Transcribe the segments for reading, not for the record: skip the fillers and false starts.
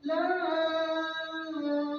لا إله إلا الله.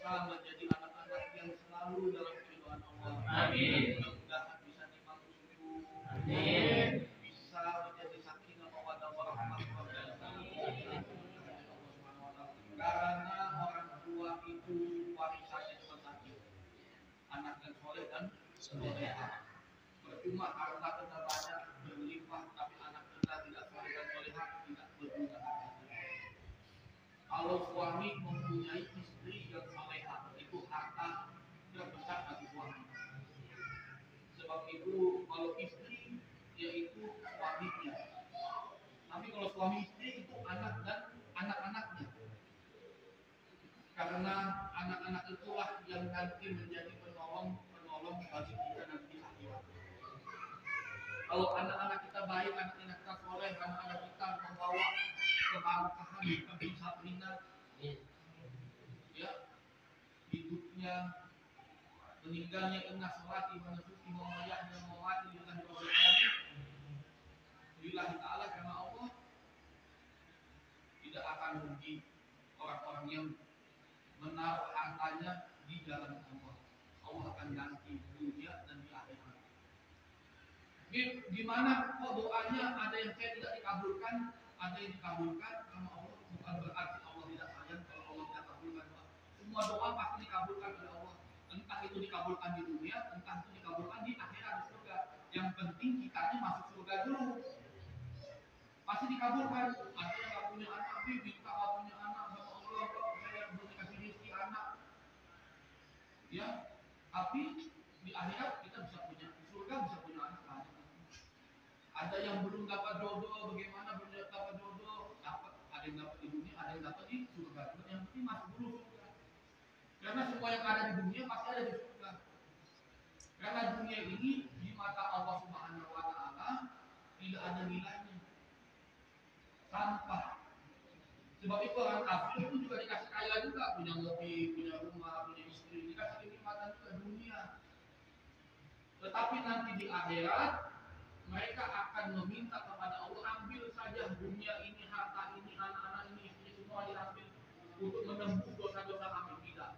Bisa menjadi anak-anak yang selalu dalam keridhaan Allah. Amin. Mudah-mudahan bisa dimaksud sujud. Amin. Bisa menjadi sakinah mawaddah warahmah keluarga. Karena orang tua itu warisannya cuma satu, anak yang soleh dan soleha. Percuma harta kita banyak berlimpah, tapi anak kita tidak soleh dan soleha, tidak berguna. Kalau suami mempunyai istri yang soleha, itu harta terbesar bagi suami. Sebab itu kalau istri yaitu suaminya, tapi kalau suami istri itu anak dan anak-anaknya. Karena anak-anak itulah yang nanti menjadi penolong bagi kita nanti akhirat. Kalau anak-anak kita baik, anak-anak kita soleh, anak-anak kita membawa keberkahan, kebijaksanaan, ya, hidupnya, meninggalnya kena sholat, ibadah suci, memayahnya, mewati dengan berbahagia. Lillahi ta'ala, karena Allah tidak akan rugi orang-orang yang menaruh hartanya di jalan Allah. Allah akan ganti dunia dan di akhirat. Gimana kok doanya ada yang saya tidak dikabulkan, ada yang dikabulkan sama Allah? Bukan berarti Allah tidak sayang kalau Allah tidak kabulkan. Semua doa pasti dikabulkan oleh Allah. Entah itu dikabulkan di dunia, entah itu dikabulkan di akhirat, di surga. Yang penting kitanya masuk surga dulu. Pasti dikabulkan. Ada yang nggak punya anak, minta nggak punya anak sama Allah, saya belum dikasih rezeki anak. Ya, tapi di akhirat kita bisa punya, di surga bisa punya anak banyak. Ada yang belum dapat jodoh, bagaimana belum dapat jodoh? Dapat, ada yang dapat di dunia, ada yang dapat di surga. Yang penting masuk dulu surga. Karena semua yang ada di dunia pasti ada di surga. Karena dunia ini di mata Allah Subhanahu wa Ta'ala tidak ada nilainya, sampah. Sebab itu orang kafir itu juga dikasih kaya juga, punya mobil, punya rumah, punya istri, dikasih kenikmatan juga dunia. Tetapi nanti di akhirat mereka akan meminta kepada Allah, ambil saja dunia ini, harta ini, anak-anak ini, istri semua diambil untuk menembus dosa-dosa kami. Tidak.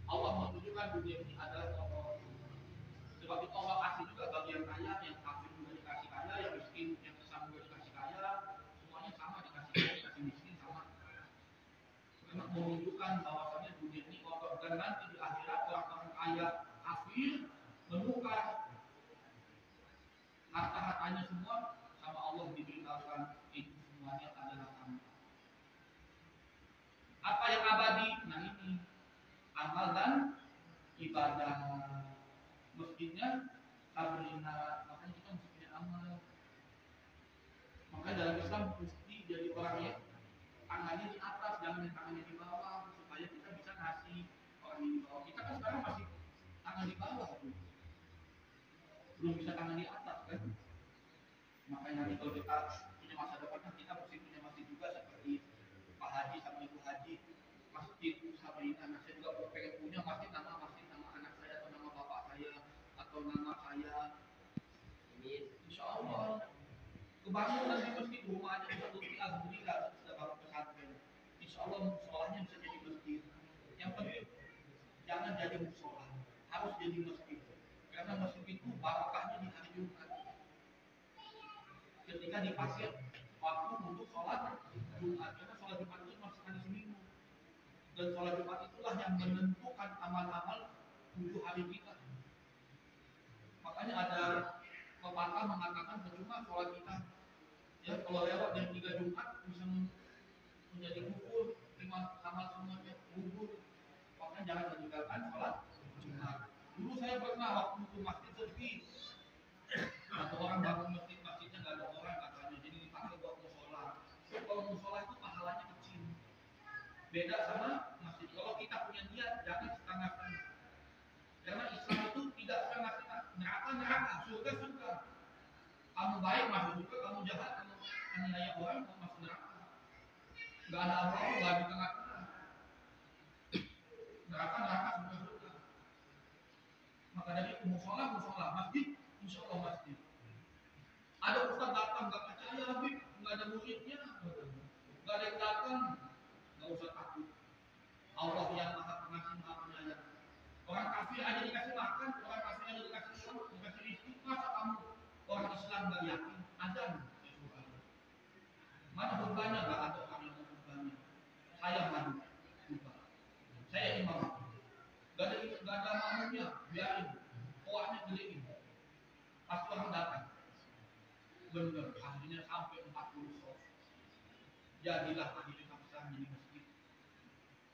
Allah menunjukkan dunia ini adalah orang. Sebab itu Allah kasih juga bagi yang kaya, yang kafir juga dikasih kaya, yang miskin, yang sesama juga dikasih kaya, semuanya sama dikasih kaya, dikasih miskin sama. Karena menunjukkan bahwasanya dunia ini kotor dan nanti di akhirat orang-orang kaya kafir menukar harta-hartanya semua sama Allah diberitahukan itu semuanya adalah kamu. Apa yang abadi? Nah ini amal dan ibadah. Masjidnya Sabrina, makanya kita mesti punya amal. Makanya dalam Islam mesti jadi orang yang tangannya di atas, jangan tangannya di bawah, supaya kita bisa ngasih orang yang di bawah. Kita kan sekarang masih tangan di bawah, belum bisa tangan di atas kan. Makanya nanti kalau kita punya masa depan kan kita mesti punya masjid juga seperti Pak Haji sama Ibu Haji, masjid Sabrina. Nah, saya juga pengen punya masjid nama anak saya atau nama bapak saya atau nama saya. Insya Allah kebangun nanti masjid rumah aja bisa tutup alhamdulillah sudah bangun pesantren. Insya Allah musolahnya bisa jadi masjid. Yang penting jangan jadi musolah, harus jadi masjid. Karena masjid itu barokahnya di hari Jumat. Ketika dipakai waktu untuk sholat Jumat, karena sholat Jumat itu cuma sekali seminggu. Dan sholat Jumat itulah yang menentukan amal-amal 7 hari kita. Makanya ada pepatah mengatakan percuma sholat kita. Ya kalau lewat jam 3 Jumat bisa menjadi gugur, 5 amal semuanya gugur. Makanya jangan meninggalkan sholat Jumat. Dulu saya pernah waktu itu masjid sepi, atau orang bangun masjidnya nggak ada orang katanya, jadi dipakai buat musola. Kalau musola itu pahalanya kecil, beda sama masjid. Kalau kita punya niat jangan setengah-setengah, karena Islam itu tidak setengah-setengah. Neraka, surga. Kamu baik masuk surga, kamu jahat, kamu aniaya orang masuk neraka. Nggak ada apa-apa, nggak di tengah-tengah. Neraka, surga. Maka dari itu musola, masjid, insya Allah masjid. Ada ustaz datang nggak percaya, Habib, nggak ada muridnya, nggak ada yang datang, nggak usah takut. Allah yang maha pengasih, maha penyayang. Orang kafir aja dikasih makan, orang kafir aja dikasih uang, dikasih rezeki. Masa kamu orang Islam nggak yakin? Azan, mana bebannya? Nggak ada orang yang mau bebannya. Saya maju, saya imam. Nggak ada makmumnya, biarin. Koaknya gedein. Pasti orang datang. Benar, akhirnya sampai 40 sof. Jadilah akhirnya besar jadi masjid.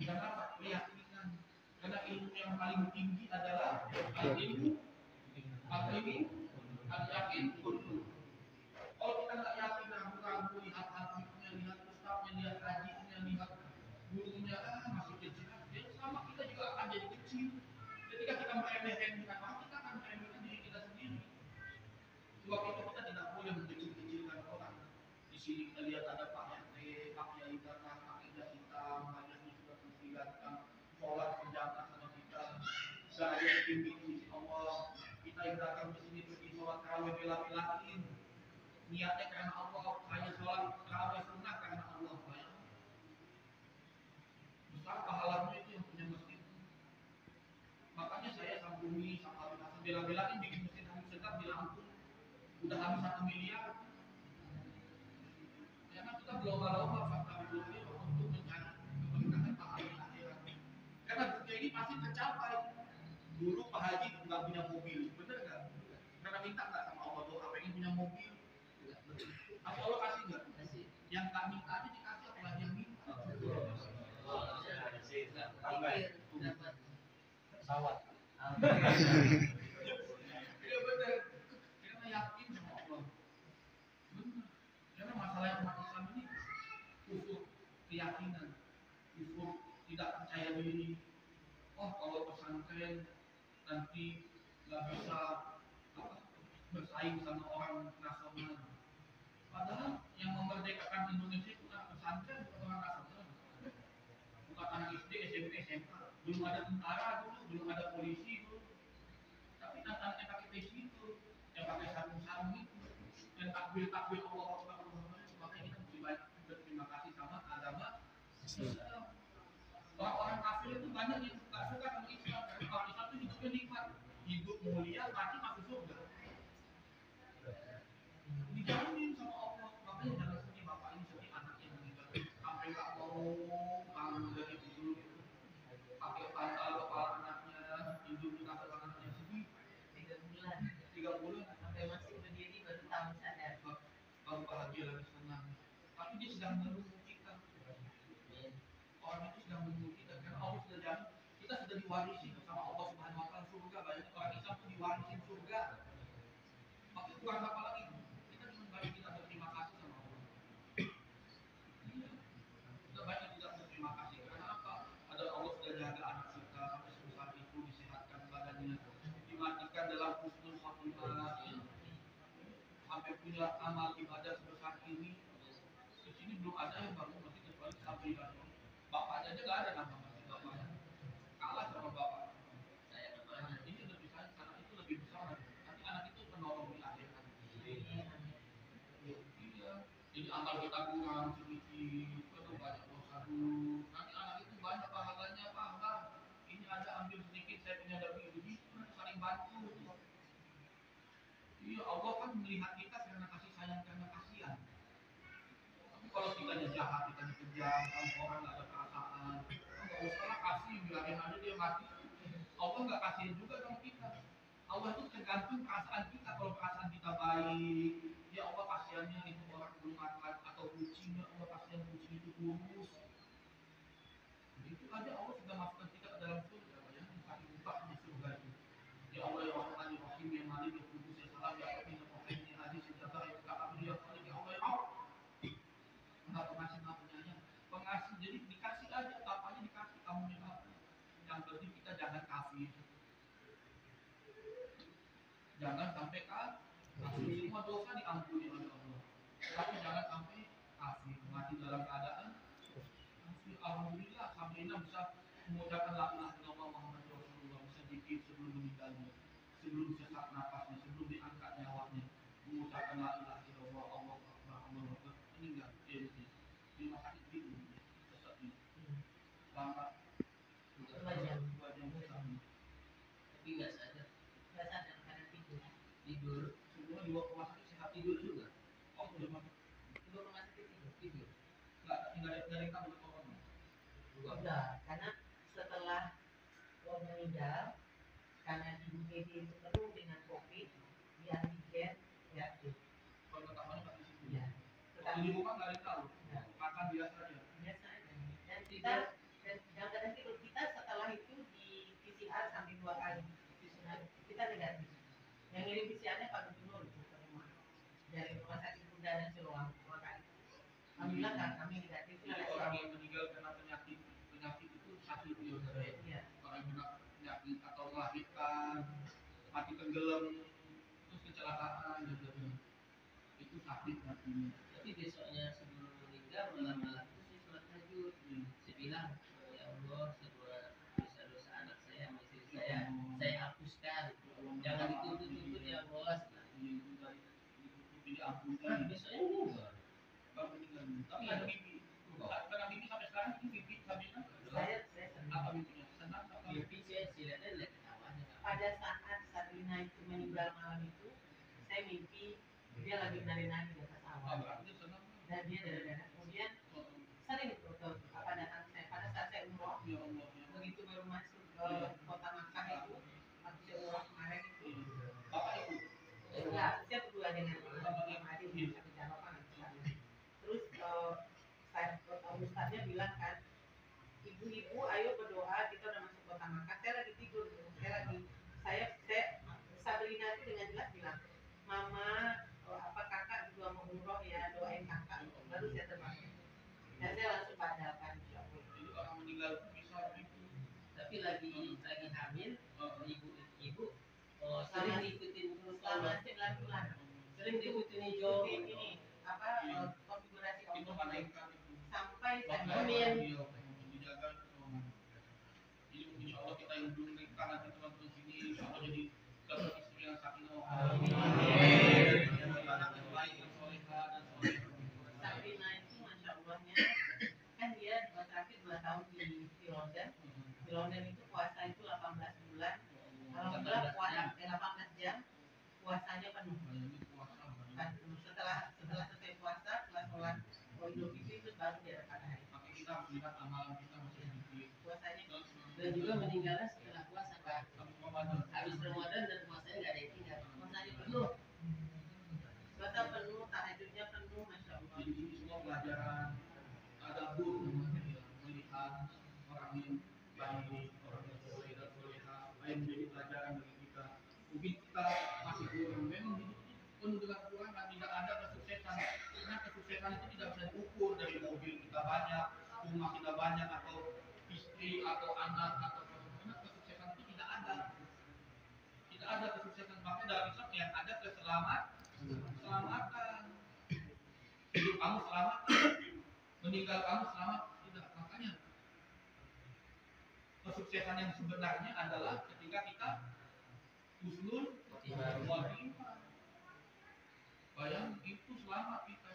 Kenapa? Keyakinan. Karena ilmu yang paling tinggi adalah ilmu yakin betul. Kalau kita nggak yakin, ragu-ragu, lihat habibnya, lihat ustaznya, lihat hajinya, lihat gurunya, masih kecil. Ya sama kita juga akan jadi kecil. Ketika kita meremehkan orang, kita akan meremehkan diri kita sendiri. Sebab itu kita tidak boleh mengkecil-kecilkan orang. Di sini kita lihat ada Pak RT, Pak Yai Bakar, Pak Indah Hitam, wajahnya sudah kelihatan, sholat berjamaah sama kita. Gak ada yang tinggi di sisi Allah. Kita yang datang ke sini pergi sholat tarawih bela-belain. Niatnya karena Allah, hanya sholat tarawih sunnah karena Allah. Besar pahalanya itu yang punya masjid. Makanya saya sambungi sama Habib bela-belain bikin masjid Habib Segar di Lampung. Udah habis 1 miliar. Karena kita berlomba-lomba fakta dulu untuk mencari keberkahan pahala di akhirat. Karena dunia ini pasti tercapai. Dulu Pak Haji nggak punya mobil, bener nggak? Karena minta nggak sama Allah doa pengen punya mobil? Tapi Allah kasih nggak? Yang nggak minta aja dikasih, apalagi yang minta. Pesawat. Iya bener. Karena yakin sama Allah. Bener. Karena masalah yang umat Islam ini kufur keyakinan, kufur tidak percaya diri. Oh kalau pesantren nanti nggak bisa bersaing sama orang nasional. Padahal yang memerdekakan Indonesia itu anak pesantren, bukan orang nasional. Bukan anak SD, SMP, SMA. Belum ada tentara dulu, belum ada polisi dulu. Tapi anak-anak yang pakai peci itu, yang pakai sarung Orang-orang kafir itu banyak yang nggak suka sama Islam. Karena orang Islam itu hidupnya nikmat, hidup mulia, mati masuk surga. Dijamin sama Allah. Makanya jangan sedih bapak ini sedih anaknya meninggal. Sampai nggak mau bangun dari tidur, pakai bantal kepala anaknya, tidur di kasur anaknya sedih. 3 bulan sampai masih berdiri baru tahu sadar. Baru bahagia lagi senang. Tapi dia sedang menunggu kita. Orang itu sedang menunggu kita karena Allah sudah jamin kita sudah diwarisi sama Allah Subhanahu Wa Taala surga. Banyak orang Islam itu diwarisin surga. Maka kurang apa lagi? Kita cuma banyak kita berterima kasih sama Allah. Kita banyak tidak berterima kasih karena apa? Ada Allah sudah jaga anak kita sampai sebesar itu, disehatkan badannya, dimatikan dalam husnul khotimah, sampai punya amal ibadah sebesar ini. Di sini belum ada yang bangun masjid kecuali Sabrina. Bapaknya aja nggak ada nama masjid bapaknya. Kalah sama bapak. Saya namanya Ini lebih sayang karena itu lebih besar. Nanti anak itu penolong di akhirat. Iya. Jadi amal kita kurang sedikit, itu banyak dosa dulu. Nanti anak itu banyak pahalanya, Pak. Bang, ini ada ambil sedikit, saya punya lebih begitu, saling bantu. Iya, Allah kan melihat kita karena kasih sayang, karena kasihan. Tapi kalau kita jahat, kita dikejam, sama orang nggak ada perasaan, nggak usah lah kasih, biarin aja dia mati. Allah nggak kasihin juga sama kita. Allah itu tergantung perasaan kita. Kalau perasaan kita baik, ya Allah kasihannya itu orang belum makan atau kucing, ya Allah kasihan kucing itu kurus. Itu aja Allah sudah masukkan kita ke dalam surga, ya, saking upahnya surga itu. Ya Allah ya Rahman ya Rahim ya Malik ya Kudus ya Salam ya Amin ya Muhammad ya Aziz ya Jabbar ya Mutakabbir ya Khalik ya Allah ya Allah. Enggak pengasih enggak penyayang. Pengasih jadi dikasih aja, apanya dikasih kamu minta. Yang penting kita jangan kafir. Jangan sampai kafir. Semua dosa diampuni oleh Allah. Tapi jangan sampai kafir, mati dalam keadaan kafir. Alhamdulillah Sabrina bisa mengucapkan la ilaha illallah Muhammad Rasulullah, bisa dikir sebelum meninggalnya, sebelum sesak nafasnya, sebelum diangkat nyawanya, mengucapkan la ilaha illallah Allah Akbar Allah Akbar, meninggal di rumah sakit itu sesak ini selama 2 jam tapi nggak sadar karena tidur semua di rumah sakit sehat tidur juga. Oh di rumah sakit tidur nggak ada yang tahu orang enggak, karena setelah meninggal karena di UGD itu penuh dengan COVID, di antigen reaktif. kalau ketahuan nggak di situ Ya, tetapi di rumah nggak ada yang tahu makan biasa aja dan kita dan kadang kita setelah itu di PCR sampai 2 kali kita negatif. Yang ngirim PCR-nya Pak Gubernur ke rumah dari rumah sakit Bunda dan Siloam 2 kali. Alhamdulillah kan kami negatif. Jadi orang yang meninggal karena penyakit itu sakit ya orang yang kena penyakit atau melahirkan mati tenggelam terus kecelakaan gitu itu sakit matinya. Tapi besoknya sebelum meninggal malam-malam itu saya sholat tahajud. Saya bilang ya Allah semua dosa-dosa anak saya sama istri saya hapuskan. Jangan dituntut-tuntut ya Allah. Jadi ampun. Besoknya juga. Baru meninggal. Tapi ada mimpi. Karena mimpi sampai sekarang itu mimpi Sabrina. Saya senang. Apa mimpinya? Senang apa? Mimpi saya lihat ketawanya. Pada saat Sabrina itu meninggal malam itu, saya mimpi dia lagi nari-nari di atas awan. Berarti dia senang. Dan dia darah-darah. Kemudian sering itu datang saya pada saat saya umroh. Ya Allah. Begitu baru masuk ke kota Makkah itu, waktu saya umroh kemarin itu. Bapak ikut. Enggak, saya berdua dengan Imam Adi tapi jangan lupa nanti. Terus Ustaznya bilang kan, ibu-ibu ayo berdoa, kita udah masuk kota Makkah. Saya lagi tidur, saya Sabrina itu dengan jelas bilang, Mama, apa kakak juga mau umroh ya, doain kakak. Baru saya terbang. Dan saya langsung padamkan insyaAllah. Jadi orang meninggal bisa begitu. Tapi lagi hamil, ibu sering diikutin selama 9 bulan. Sering diikutin hijau ini konfigurasi Itu Allah malaikat itu. sampai saya Amin. Dijaga. Jadi insya Allah kita yang belum nikah nanti teman-teman sini insya Allah jadi dapat istri yang sakinah. Amin. Anak yang baik, yang solehah dan solehah. Sabrina itu masya Allahnya kan dia di rumah sakit yang menjadi pelajaran bagi kita. Mungkin kita masih kurang, memang hidup ini penuh dengan kekurangan, tidak ada kesuksesan. Karena kesuksesan itu tidak bisa diukur dari mobil kita banyak, rumah kita banyak, atau istri atau anak atau karena kesuksesan itu tidak ada. Tidak ada kesuksesan, maka dalam Islam yang ada keselamatan. Hidup kamu selamat, meninggal kamu selamat, tidak. Makanya kesuksesan yang sebenarnya adalah ketika kita husnul khotimah. Bayang itu selamat kita.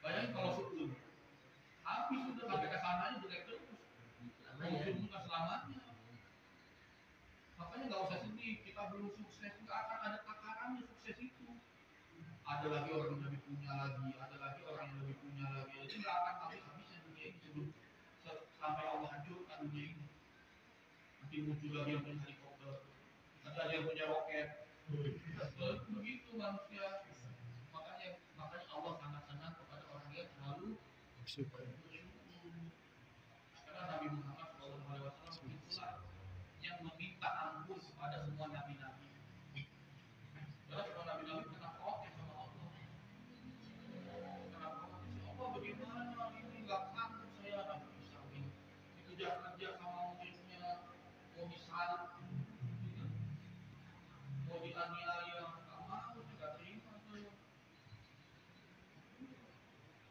Bayang kalau suul habis sudah sampai ke sananya jelek terus. Mungkin bukan selamatnya. Makanya nggak usah sedih, kita belum sukses, nggak akan ada takarannya sukses itu. Ada lagi orang yang lebih punya lagi, ada lagi orang yang lebih punya lagi. Jadi nggak akan habis-habisnya dunia ini sebelum sampai Allah hancurkan dunia ini. Nanti muncul lagi yang punya helikopter, nanti ada yang punya roket. Begitu manusia. Makanya Allah sangat senang kepada orang yang selalu bersyukur. Karena Nabi Muhammad SAW itulah yang meminta ampun kepada semua nabi-nabi. Karena semua nabi-nabi pernah protes sama Allah. Karena Allah bagaimana ini nggak mampu saya Nabi Isa ini. Kerja sama muridnya, mau disalib, mau dianiaya, nggak mau, tidak terima saya.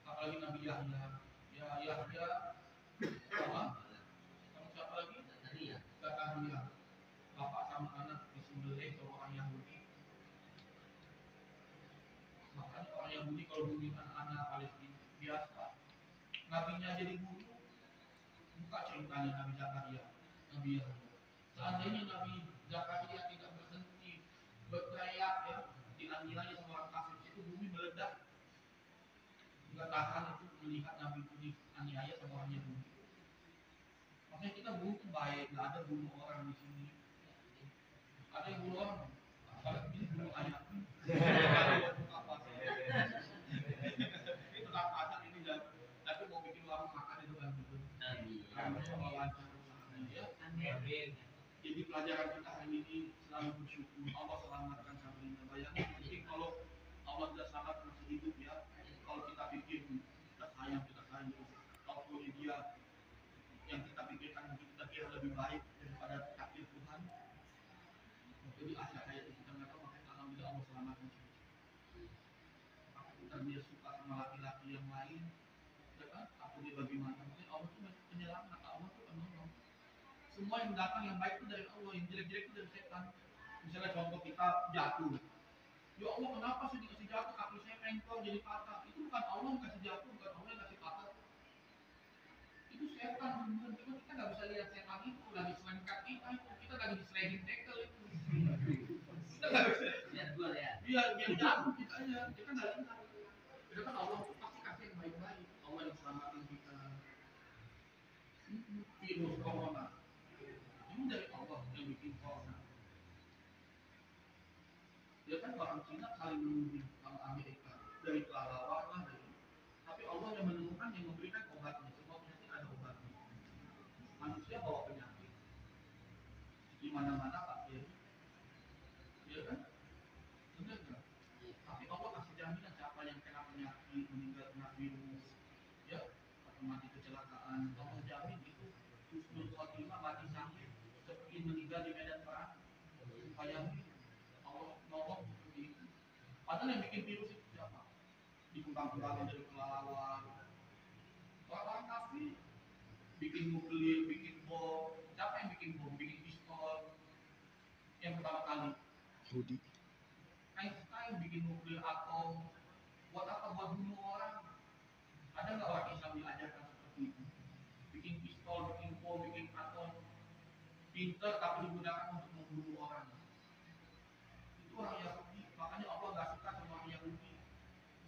Apalagi Nabi Yahya, Yahya, sama siapa lagi? Zakaria. Bapak sama anak disembelih sama orang Yahudi. Makanya orang Yahudi kalau bunuh anak-anak Palestina biasa. Nabinya jadi bunuh. Buka ceritanya Nabi Zakaria, Nabi Yahya. Seandainya Nabi Zakaria tidak berhenti berteriak ya, dianiaya sama orang kafir, itu bumi meledak. Nggak tahan itu melihat Nabi itu dianiaya sama orang Yahudi. Makanya kita bunuh itu baik, nggak ada bunuh orang di sini. Ada yang bunuh orang, kalau ini bunuh ayam. Itu rampasan ini dan tapi mau bikin warung makan itu kan gitu. Jadi pelajaran kita hari ini selalu bersyukur. Allah selamatkan Sabrina. Bayangin mungkin kalau Allah tidak selamat masih hidup ya. Kalau kita pikir kita sayang kalau dia yang kita pikirkan mungkin kita kira lebih baik daripada takdir Tuhan. Jadi akhir ayat itu kita nggak tahu, makanya alhamdulillah Allah selamatkan. Kita dia suka sama laki-laki yang lain, ya kan? Atau dia bagaimana? Mungkin Allah itu penyelamat, Allah itu penolong. Semua yang datang yang baik itu dari Allah, yang jelek-jelek itu dari setan. Misalnya contoh kita jatuh, ya Allah kenapa saya dikasih jatuh, kaki saya pengkol jadi patah? Itu bukan Allah yang kasih jatuh, bukan Allah yang kasih patah. Itu setan sebenarnya. Cuma kita nggak bisa lihat setan itu lagi selengkat kita lagi di sliding tackle itu. Kita nggak bisa lihat gua ya. Iya, dia jatuh kita aja, kita nggak lihat. Itu kan Allah itu pasti kasih yang baik-baik. Allah yang selamatin kita. Virus corona ini dari Allah yang bikin corona. Dia kan orang Cina saling menuduh sama Amerika dari kelelawar lah dari. Tapi Allah yang menemukan, yang memberikan obatnya. Semua penyakit ada obatnya. Manusia bawa penyakit di mana-mana Pak ya. Iya kan? Benar nggak? Tapi Allah kasih jaminan siapa yang kena penyakit, meninggal kena virus, ya, atau mati kecelakaan, Allah jamin itu husnul khotimah, mati syahid, seperti meninggal di medan perang. Bayangin Allah nolong seperti itu. Padahal yang bikin virus itu siapa? Dikembang-kembangin dari kelelawar. Orang kafir bikin nuklir, bikin bom. Siapa yang bikin bom? Bikin pistol. Yang pertama kali Yahudi. Einstein bikin nuklir atom. Buat apa? Buat bunuh orang. Ada nggak orang Islam diajarkan seperti itu? Bikin pistol, bikin bom, bikin atom. Pinter tapi digunakan untuk membunuh orang. Itu orang Yahudi. Makanya Allah nggak suka sama orang Yahudi.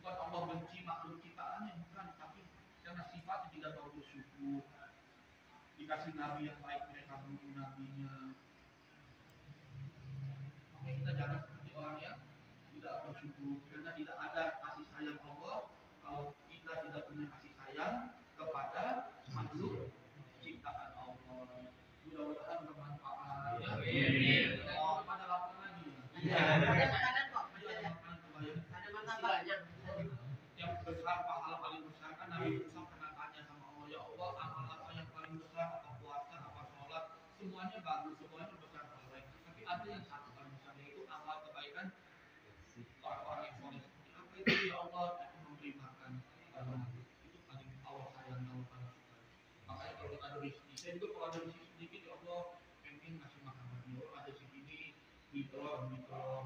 Bukan Allah benci makhluk ciptaannya, bukan. Tapi karena sifatnya tidak tahu bersyukur. Dikasih nabi yang baik, mereka bunuh nabinya. Makanya kita jangan seperti orang yang tidak bersyukur, karena tidak ada kasih sayang Allah kalau kita tidak punya kasih sayang kepada makhluk ciptaan Allah. Mudah-mudahan bermanfaat. Ada makanan kok, Iya, ada makanan kebayang. ada martabak. Yang besar, pahala paling besar kan Nabi Musa pernah tanya sama Allah, ya Allah, amal apa yang paling besar, apa puasa, apa sholat, semuanya bagus, semuanya besar pahalanya. Tapi ada yang satu paling besar, yaitu amal kebaikan orang-orang yang soleh. Apa itu ya Allah? Itu memberi makan orang. Itu paling Allah sayang, Allah paling suka. Makanya kalau kita ada rezeki, saya juga kalau ada rezeki sedikit, ya Allah, pengen ngasih makan bagi orang, ada segini, beli telur,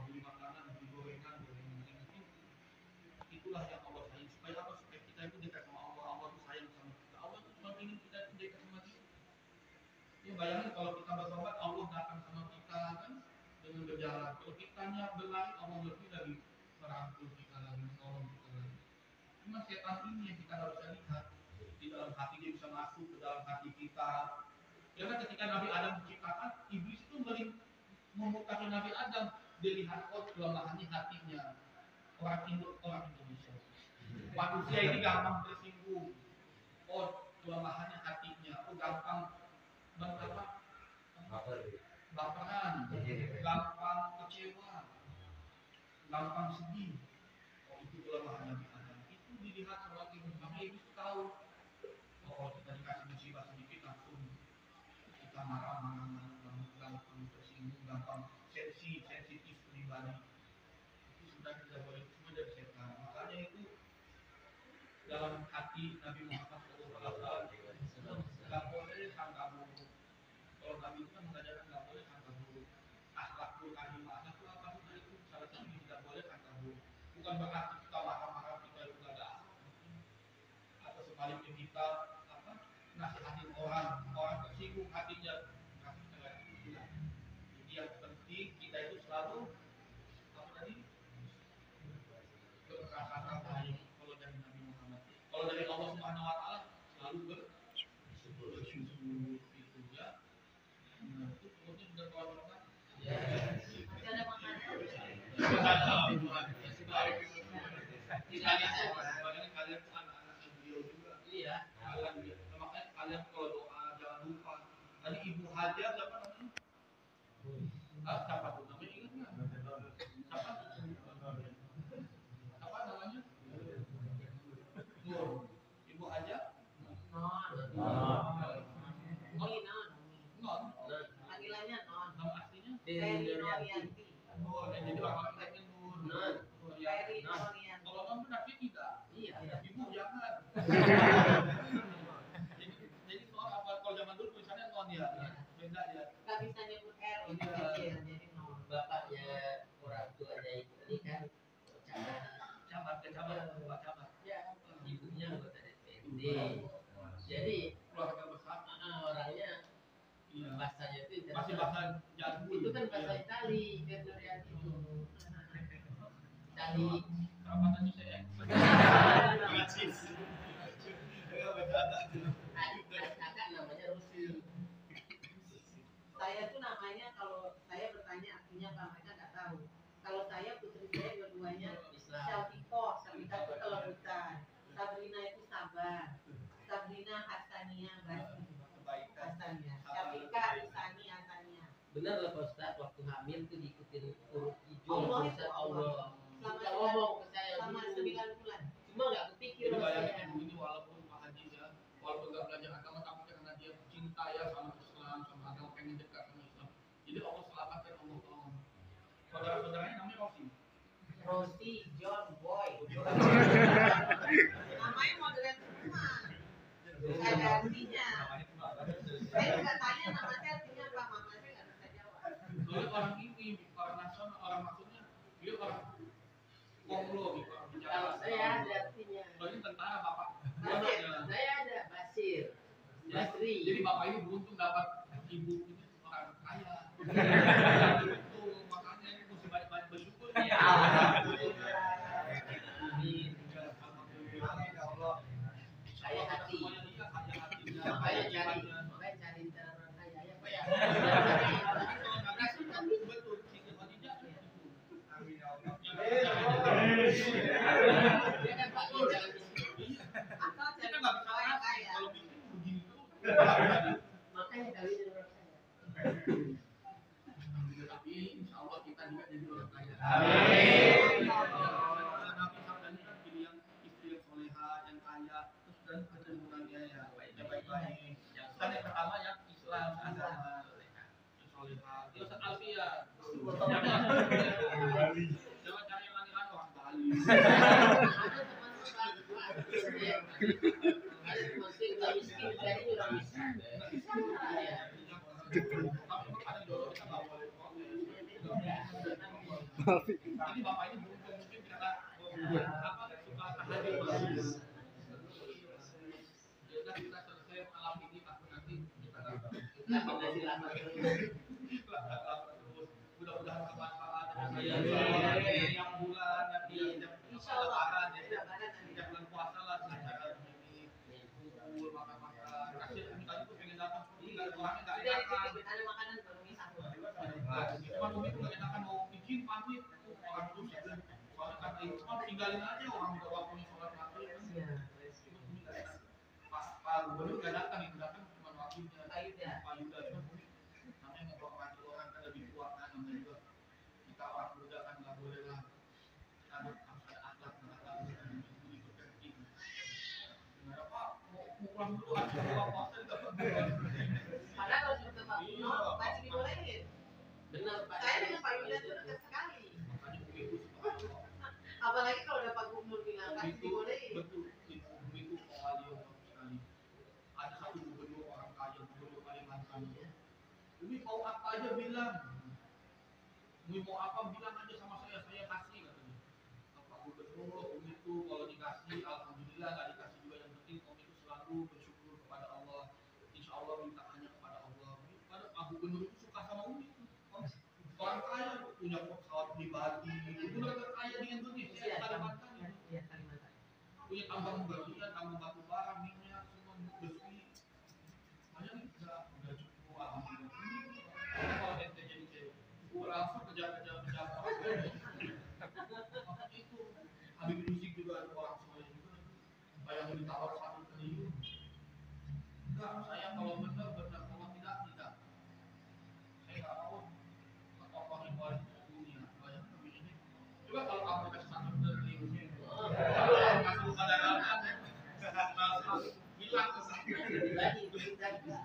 beli makanan, beli gorengan. Itulah yang Allah sayang. Supaya apa? Supaya kita itu dekat sama Allah. Allah itu sayang sama kita. Allah itu cuma ingin kita itu dekat sama Dia. Ya bayangin kalau kita bertobat, Allah datang sama kita kan dengan berjalan. Kalau kitanya berlari, Allah lebih lagi merangkul kita lagi, menolong kita lagi. Cuma setan ini yang kita harus lihat di dalam hati, dia bisa masuk ke dalam hati kita. Ya kan ketika Nabi Adam diciptakan, iblis itu memutari Nabi Adam. Dia lihat kelemahannya hatinya. Orang Indonesia. Manusia ini gampang tersinggung. Oh, kelemahannya hatinya. Oh, gampang baperan, gampang kecewa, gampang sedih. Oh, itu kelemahan Nabi Adam. Itu dilihat sama iblis. Maka iblis tahu. Oh, kita dikasih musibah sedikit langsung kita marah-marah, gampang tersinggung, gampang sensitif pribadi. Sudah tidak boleh, semua dari setan. Makanya itu dalam hati Nabi Muhammad SAW nggak boleh sangka buruk. Kalau Nabi itu kan mengajarkan nggak boleh sangka buruk. Akhlakul karimah, akhlakul apa itu salah satu tidak boleh sangka buruk. Bukan berarti kita marah-marah kita itu nggak ada akhlak. Atau sebaliknya kita nasihatin orang tersinggung hatinya, kasih kita tidak. Jadi yang penting kita itu selalu apa tadi? Berkata baik kalau dari Nabi Muhammad. Kalau dari Allah Subhanahu Wa Taala selalu bersyukur itu ya. Itu pokoknya sudah kawan banget. Masih ada makanan. Kalian anak-anak beliau juga. Iya. Makanya kalian kalau doa jangan lupa. Tadi Ibu Hajar siapa namanya? Siapa tuh namanya ingat nggak? Siapa? Apa namanya? Nur. Ibu Hajar? Non. Panggilannya Non. Nama aslinya? Ferry Norianti. Oh, jadi orang lainnya Nur. Ferry Norianti. Kalau non berarti tidak. Iya. Ibu jangan. Jadi non apa kalau zaman dulu tulisannya non ya. Beda ya. Gak bisa nyebut R ini kecil jadi Non. Bapaknya orang tuanya itu tadi kan Camat. ya ibunya anggota DPRD. Jadi Keluarga besar. orangnya Iya. bahasanya itu Masih bahasa Jawa. itu kan bahasa Itali Ferdinand itu Itali Apa tadi saya? kakak namanya Rusi. Saya tuh namanya kalau saya bertanya artinya apa mereka nggak tahu. Kalau saya putri saya dua-duanya Syafiko itu kelembutan, Sabrina itu sabar, Sabrina Hasania Hasania, Syafika Isani Hasania. Benar lah Pak Ustadz, waktu hamil tuh diikutin huruf hijau Allah itu tulisan Allah. Selama Kita ngomong ke saya selama dulu. 9 bulan. Cuma nggak kepikir Jadi sama bayangin saya. ibu ini walaupun Pak Haji ya, walaupun nggak belajar agama tapi karena dia cinta ya sama Islam, sama agama, pengen dekat sama Islam. Jadi Allah selamatkan, Allah tolong. Saudara-saudaranya namanya Rosi. Rosi John Boy. Namanya modern semua. Ada artinya. Saya juga tanya nama saya artinya apa, mama saya nggak bisa jawab. Soalnya orang ini, orang nasional, orang maksudnya dia orang Konglo gitu, orang bicara. Kalau saya ada artinya. Soalnya tentara bapak. Saya ada Basir, Basri. Jadi bapak ini beruntung dapat ibu ini orang kaya. Beruntung, makanya ini mesti banyak-banyak bersyukur. Amin. Kaya hati. Makanya cari cara orang kaya ya Pak ya. Betul, Siti Khadijah itu. Dia kan Pak Ii jalan bisnis. Atau Kita cari nggak bisa orang ngasih kaya. kalau bisnis begini tuh. Makanya kawin dengan orang kaya. Tapi insya Allah kita kita juga jadi orang kaya. Amin. Nabi sabdanya kan pilih yang istri yang soleha, yang kaya, terus dan keturunannya ya baik-baik. Dan yang pertama yang Islam agama yang soleha. Terus Alfia. Jangan cari yang aneh-aneh orang Bali. Ada teman suka miskin jadi orang miskin. Ya. Jadi bapak ini mungkin karena apa suka tahajud bagus. Ya kita selesai malam ini takut nanti kita mudah-mudahan bermanfaat yang bulan yang lebaran ya yang bulan puasa lah secara ini kumpul makan-makan kasih tadi tuh pengen datang nggak orangnya nggak enakan ada makanan baru bisa. cuma Umi tuh nggak enakan mau bikin pamit orang dulu soalnya kan cuma tinggalin aja orang udah waktunya sholat maghrib Pak Gubernur nggak datang itu datang cuma waktunya Pak Yuda namanya nggak orang kan lebih tua kan namanya juga kita orang muda kan nggak boleh lah harus ada akhlak itu penting gimana Pak mau pulang dulu aja puasa dapat Padahal kalau sudah Pak Yuda masih dibolehin. Benar Pak. Saya dengan Pak Yuda itu dekat sekali. makanya begitu seperti Apalagi kalau ada Pak Gubernur bilang masih dibolehin. betul itu pengalir sekali ada satu gubernur orang kaya gubernur Kalimantan Umi mau apa aja bilang Umi mau apa bilang aja sama saya kasih katanya Pak Gubernur Umi itu kalau dikasih alhamdulillah nggak dikasih juga yang penting Umi itu selalu bersyukur kepada Allah insya Allah minta hanya kepada Allah pada Pak Gubernur itu suka sama Umi orang kaya punya pesawat pribadi gubernur terkaya di Indonesia Kalimantan Iya, Kalimantan. punya tambang berlian, tambang batu bara, minyak, semua besi. Makanya udah cukup alhamdulillah. Kalau ente jadi cewek, langsung kerja makanya itu Habib Rizik juga ada orang soleh juga. Kayak mau ditawar 1 triliun. Enggak, saya kalau benar, kalau tidak. Saya nggak mau orang yang dunia. Banyak ini. Juga kalau kamu kasih 1 triliun, masuk kendaraan hilang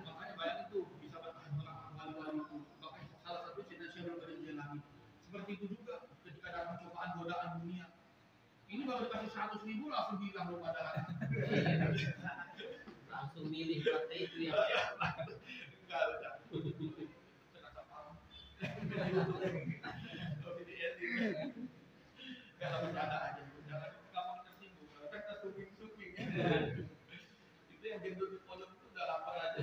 makanya bayangin tuh bisa bertahan orang wali-wali itu makanya salah satu ciri-ciri berjanji lagi seperti itu juga ketika datang cobaan godaan dunia ini baru dikasih 100.000 langsung hilang belum ada Langsung milih partai itu ya. enggak ada ternyata paham kalau bercanda aja jangan gampang tersinggung kan tersuping-suping itu yang gendut di pojok itu udah lapar aja